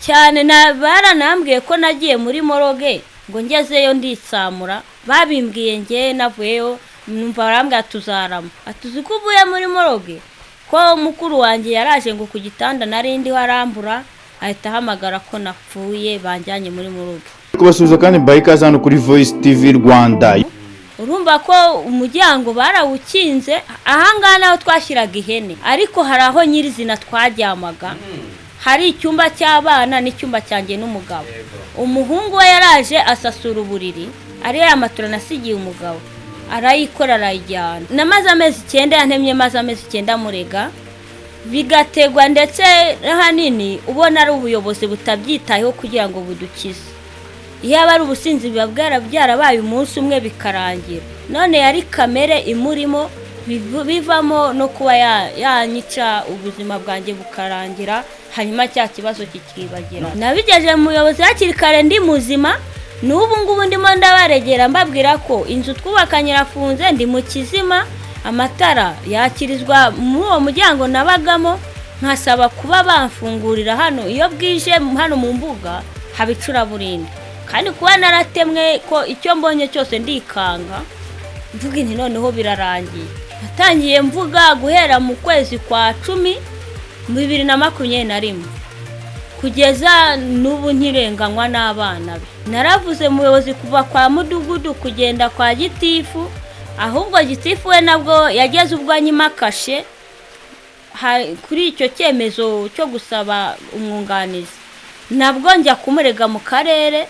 cyane baranambwiye ko nagiye muri Murugo ngo ngezeyo nditsamura babimbwiye nge navuyeyo numva barambwira tuzarama atuzi ko uvuye muri Murugo ko mukuru wanjye yaraje ngo ku gitanda narindi warambura ahita hamagara ko napfuye banjyanye muri Murugo kubasubiza kandi bayikaza hano kuri Voice TV Rwanda. Urumva ko umuryango barawukinze ahangana aho twashiraga ihene ariko hari aho nyirizina twaryamaga hari icyumba cy'abana n'icyumba cyanjye n'umugabo. Umuhungu we yaraje asasura uburiri ari ya matura nasigiye umugabo arayikora arayijyana. Namaze amezi 9 yantemye maze amezi 9 murega bigategwa ndetse hanini ubona ari ubuyobozi butabyitayeho kugira ngo budukize. Yaba ari ubusinzi bibabwara byarabaye umunsi umwe bikarangira. None yari kamere imurimo bivamo no kuba yanyica ubuzima bwanjye bukarangira hanyuma cya kibazo kikibagira. Nabigeje mu muyobozi hakiri kare ndi muzima n'ubu ngubu ndimo ndabaregera mbabwira ko inzu twubakanye rafunze ndi mu kizima amatara yakirizwa mu uwo muryango nabagamo nkasaba kuba bamfungurira hano iyo bwije hano mu mbuga habicura burindi. Kandi kuba naratemwe ko icyo mbonye cyose ndikanga mvuga nti noneho birarangiye. Natangiye mvuga guhera mu kwezi kwa 10 mu 2021 kugeza n'ubu nkirenganywa n'abana be. Naravuze muyobozi kuva kwa mudugudu kugenda kwa gitifu ahubwo gitifu we nabwo yageze ubwo anyimakashe kuri icyo cyemezo cyo gusaba umwunganizi. Nabwo njya kumurega mu karere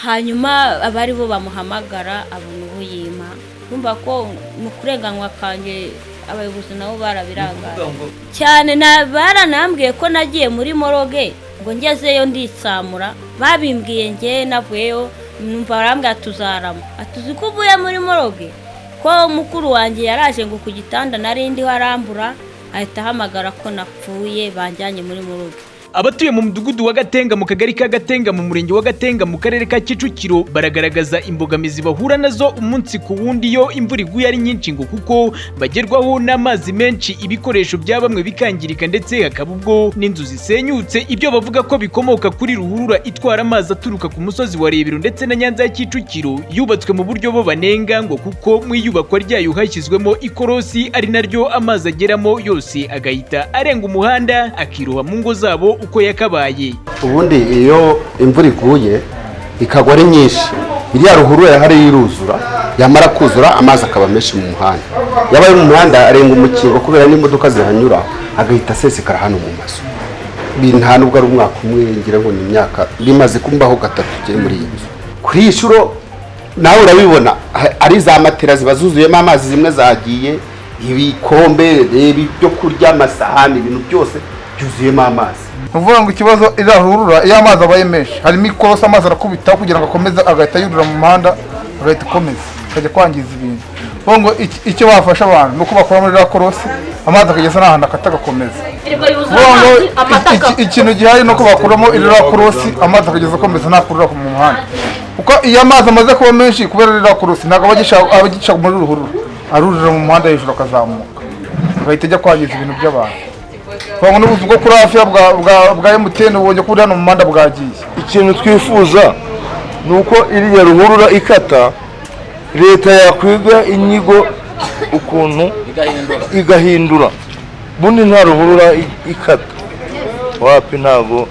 hanyuma abari bo bamuhamagara abona ubuyima. Kumva ko mu kurenganywa kanje abayobozi nabo barabirangara cyane baranambwiye ko nagiye muri Murugo ngo ngezeyo nditsamura babimbwiye nge navuyeyo numva barambwira tuzarama atuzi ko uvuye muri Murugo ko mukuru wanjye yaraje ngo ku gitanda narindi warambura ahita hamagara ko napfuye banjyanye muri Murugo. Abatuye mu mudugudu wa Gatenga mu kagari ka Gatenga mu murenge wa Gatenga mu karere ka Kicukiro baragaragaza imbogamizi bahura nazo umunsi ku wundi yo imvura iguye ari nyinshi ngo kuko bagerwaho n'amazi menshi ibikoresho bya bamwe bikangirika ndetse hakaba ubwo n'inzu zisenyutse ibyo bavuga ko bikomoka kuri ruhurura itwara amazi aturuka ku musozi wa Rebero ndetse na Nyanza ya Kicukiro yubatswe mu buryo bo banenga ngo kuko mu iyubakwa ryayo hashyizwemo ikorosi ari naryo amazi ageramo yose agahita arenga umuhanda akiroha mu ngo zabo uko yakabaye. Ubundi iyo imvura iguye ikagwa ari nyinshi iriya ruhurura hari iruzura yamara kuzura amazi akaba menshi mu muhanda yabaye mu muhanda arenga umukingo kubera n'imodoka zihanyura agahita sesekara hano mu maso. Nta nubwo ari umwaka umwe ngira ngo ni imyaka bimaze kumbaho gatatu kiri muri iyi nzu. Kuri ishuro nawe urabibona ari za matera zibazuzuyemo amazi zimwe zagiye ibikombe byo kurya amasahani ibintu byose byuzuyemo amazi. Uvuga ngo ikibazo irahurura iyo amazi abaye menshi harimo ikorosa amazi arakubita kugira ngo akomeze agahita yurira mu muhanda agahita komeza akajya kwangiza ibintu. Ngo icyo bafasha abantu nuko bakora muri rakorosi amazi akageza n'ahantu akatagakomeza. Ikintu gihari nuko bakuramo rakorosi amazi akageza akomeza ntakurura mu muhanda. Uko iyo amazi amaze kuba menshi kubera rakorosi ntago abagica muri ruhurura arurira mu muhanda hejuru akazamuka agahita ajya kwangiza ibintu by'abantu. Bamwe n'ubuzu bwo kuri hafi bwa MTN ubonye kuri hano mu manda bwagiye. Ikintu twifuza nuko iriya ruhurura ikata leta yakwiga inyigo ukuntu igahindura bundi nta ruhurura ikata wapi ntago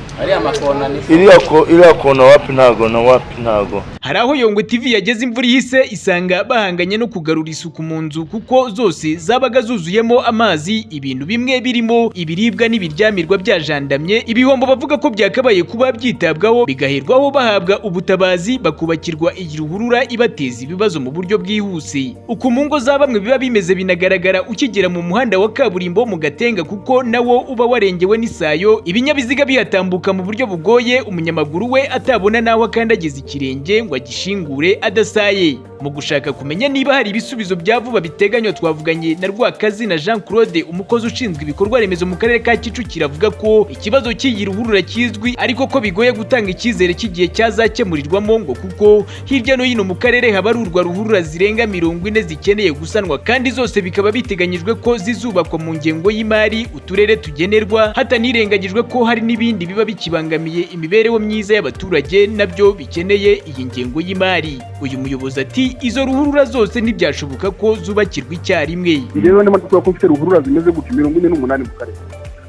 iriya kona wapi ntago na wapi ntago. Hari aho Yongwe TV yageze imvura ihise isanga bahanganye no kugarura isuku mu nzu kuko zose zabaga zuzuyemo amazi ibintu bimwe birimo ibiribwa n'ibiryamirwa byajandamye ibihombo bavuga ko byakabaye kuba byitabwaho bigaherwaho bahabwa ubutabazi bakubakirwa igiruhurura ibateza ibibazo mu buryo bwihuse. Uko mu ngo za bamwe biba bimeze binagaragara ukigera mu muhanda wa kaburimbo mu Gatenga kuko nawo uba warengewe n'isayo ibinyabiziga bihatambuka mu buryo bugoye umunyamaguru we atabona naho akandagiza ikirenge ngo agishingure adasaye. Mu gushaka kumenya niba hari ibisubizo bya vuba biteganywa twavuganye na Rwakazi na Jean Claude umukozi ushinzwe ibikorwa remezo mu karere ka Kicukiro avuga ko ikibazo cy'iyi ruhurura kizwi ariko ko bigoye gutanga icyizere cy'igihe cyazakemurirwamo ngo kuko hirya no hino mu karere habarurwa ruhurura zirenga 40 zikeneye gusanwa kandi zose bikaba biteganyijwe ko zizubakwa mu ngengo y'imari uturere tugenerwa hatanirengagijwe ko hari n'ibindi biba bikibangamiye imibereho myiza y'abaturage nabyo bikeneye iyi ngengo y'imari. Uyu muyobozi ati izo ruhurura zose ntibyashoboka ko zubakirwa icyarimwe. Rero ndimo kuvuga ko mfite ruhurura zimeze gutyo 48 mu karere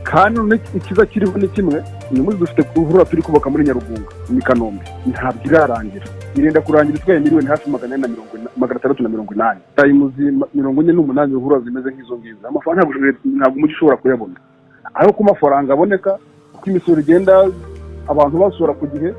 kandi ikiza kiriho ni kimwe uyu munsi dufite ruhurura turi kubaka muri Nyarugunga ni Kanombe ntabwo irarangira irenda kurangira itwaye miliyoni hafi 480 tayimuzi 48 ruhurura zimeze nk'izo ngizo amafaranga ntabwo umujyi ushobora kuyabona aho ku mafaranga aboneka uko imisoro igenda abantu basura ku gihe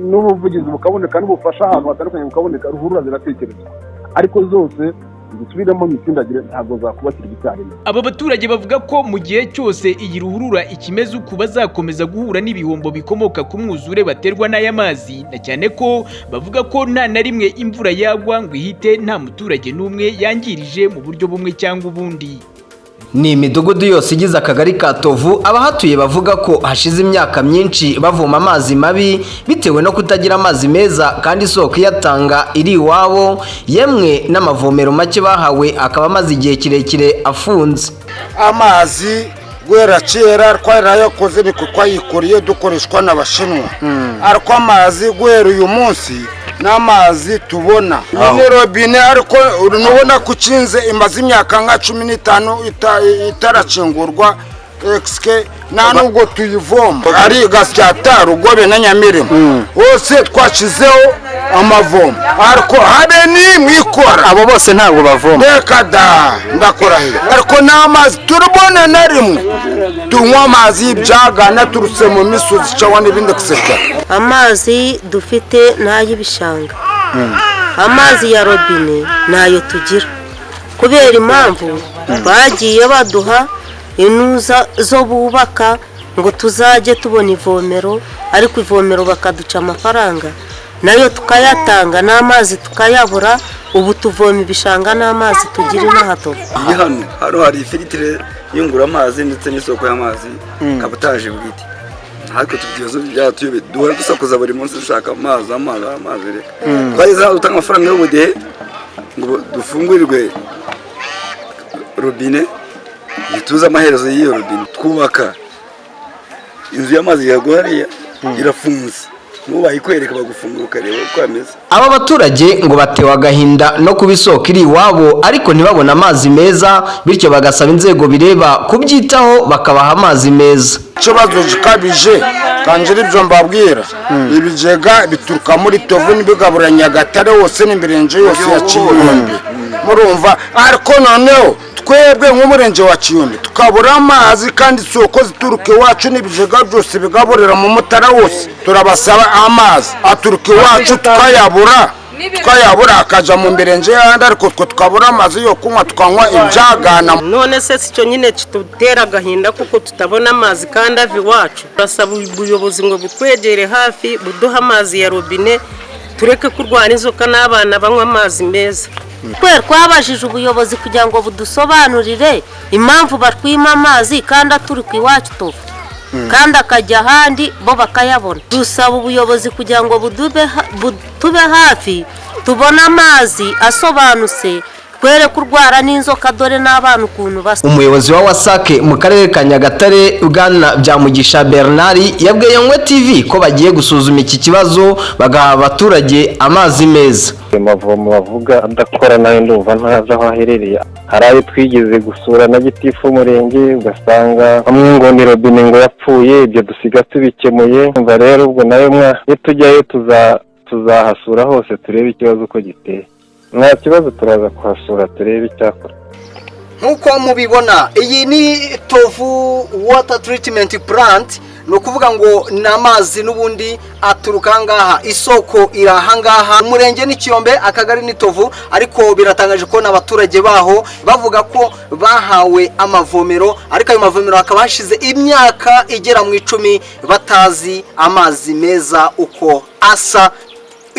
n'ubuvugizi bukaboneka n'ubufasha ahantu hatandukanye bukaboneka ruhurura ziratekerezwa ariko zose gusubiramo mitsindagire ntabwo zakubakira icyarimwe. Aba baturage bavuga ko mu gihe cyose iyi ruhurura ikimeze uko bazakomeza guhura n'ibihombo bikomoka ku mwuzure baterwa n'aya mazi na cyane ko bavuga ko nta na rimwe imvura yagwa ngo ihite nta muturage n'umwe yangirije mu buryo bumwe cyangwa ubundi. Ni imidugudu yose igize akagari ka Tovu abahatuye bavuga ko hashize imyaka myinshi bavoma amazi mabi bitewe no kutagira amazi meza kandi isoko iyatanga iri iwabo yemwe n'amavomero make bahawe akaba amaze igihe kirekire afunze. Amazi gwera kera twarayakoze niko twayikoriye dukoreshwa n'abashinwa ariko amazi gwera uyu munsi n'amazi tubona ni robine ariko urunubona kucinze imaze imyaka nka 15 itaracengurwa exke nta nubwo tuyivoma ari gasyata Rugobe na Nyamirimo hose twacizeho amavomo ariko habe ni mwikora abo bose ntabwo bavoma reka da ndakora ariko n'amazi turubona na rimwe tunywa amazi y'ibyaga turutse mu misozi cyangwa n'ibindi giseka. Amazi dufite n'ay'ibishanga amazi ya robine nayo tugira kubera impamvu bagiye baduha inuza zo bubaka ngo tuzajye tubona ivomero ariko ivomero bakaduca amafaranga nayo tukayatanga n'amazi tukayabura ubu tuvoma ibishanga n'amazi tugira inahato. Hano hari filtre yungura amazi ndetse n'isoko y'amazi kabutaje bwite ariko tugiyezo byatuyebe duhora dusakuza buri munsi dushaka amazi reka twayiza utanga amafaranga y'ubudehe ngo dufungurirwe robine bituza amaherezo y'iyo robine twubaka inzu y'amazi yaguhariya irafunze bayikwereka bagufungura ukareba uko ameze. Aba baturage ngo batewe agahinda no kubisoko iri iwabo ariko ntibabona amazi meza bityo bagasaba inzego bireba kubyitaho bakabaha amazi meza. Ikibazo gikabije kanjira ibyo mbabwira ibigega bituruka muri Tovu n'ibigabura Nyagatare hose n'imbirenje yose ya Kiyombe murumva ariko noneho twebwe nk'umurenge wa Kiyombe tukabura amazi kandi isoko zituruka iwacu n'ibijega byose bigaburira mu Mutara wose turabasaba amazi aturuka iwacu tukayabura akaja mu mbirenje yandi ariko tukabura amazi yo kunywa tukanywa ibyagana. None se sicyo nyine kitutera agahinda kuko tutabona amazi kandi ava iwacu. Turasaba ubuyobozi ngo butwegere hafi buduha amazi ya robine tureke kurwana inzoka n'abana banywa amazi meza. Twabajije ubuyobozi kugira ngo budusobanurire impamvu batwima amazi kandi aturuka iwacu Tovu kandi akajya ahandi bo bakayabona. Dusaba ubuyobozi kugira ngo butube hafi tubona amazi asobanutse twere kurwara n'inzoka dore n'abana ukuntu basa. Umuyobozi wa wasake mu karere ka Nyagatare Bwana Byamugisha Bernard yabwiye Ngwe TV ko bagiye gusuzuma iki kibazo bagaha abaturage amazi meza. Amavomo bavuga adakora nayo ndumva ntaza aho aherereye hari ayo twigeze gusura na gitifu umurenge ugasanga hamwe ngo ni robine ngo yapfuye ibyo dusiga tubikemuye umva rero ubwo nayo tujyayo tuzahasura hose turebe ikibazo uko giteye nta kibazo turaza kuhasura turebe icyakora. Nkuko mubibona iyi ni Tovu water treatment plant no kuvuga ngo namazi nubundi aturuka ngaha isoko iraha ngaha umurenge ni Kiyombe akagari ni Tovu ariko biratangaje ko n'abaturage baho bavuga ko bahawe amavomero ariko ayo mavomero akaba hashize imyaka igera mu 10 batazi amazi meza uko asa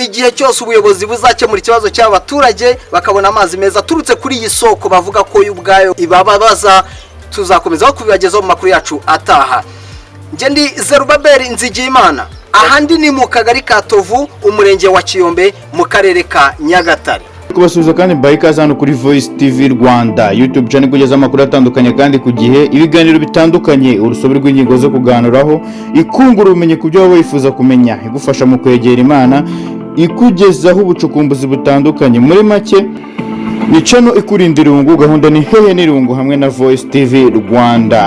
igihe cyose ubuyobozi buzakemura ikibazo cy'abaturage bakabona amazi meza turutse kuri iyi soko bavuga ko y'ubwayo ibababaza, tuzakomeza kubibagezaho mu makuru yacu ataha. Njye ndi Zerubabeli Nzigiyimana, ahandi ni mu kagari ka Tovu, umurenge wa Kiyombe, mu karere ka Nyagatare. Kubasuhuza kandi bayikaze hano kuri Voice TV Rwanda YouTube channel kugeza amakuru atandukanye kandi ku gihe, ibiganiro bitandukanye, urusobe rw'ingingo zo kuganuraho, ikungura ubumenyi ku byo wifuza kumenya, igufasha mu kwegera Imana, ikugezaho ubucukumbuzi butandukanye. Muri make ni channel ikurindira irungu, gahunda ni hehe n'irungu hamwe na Voice TV Rwanda.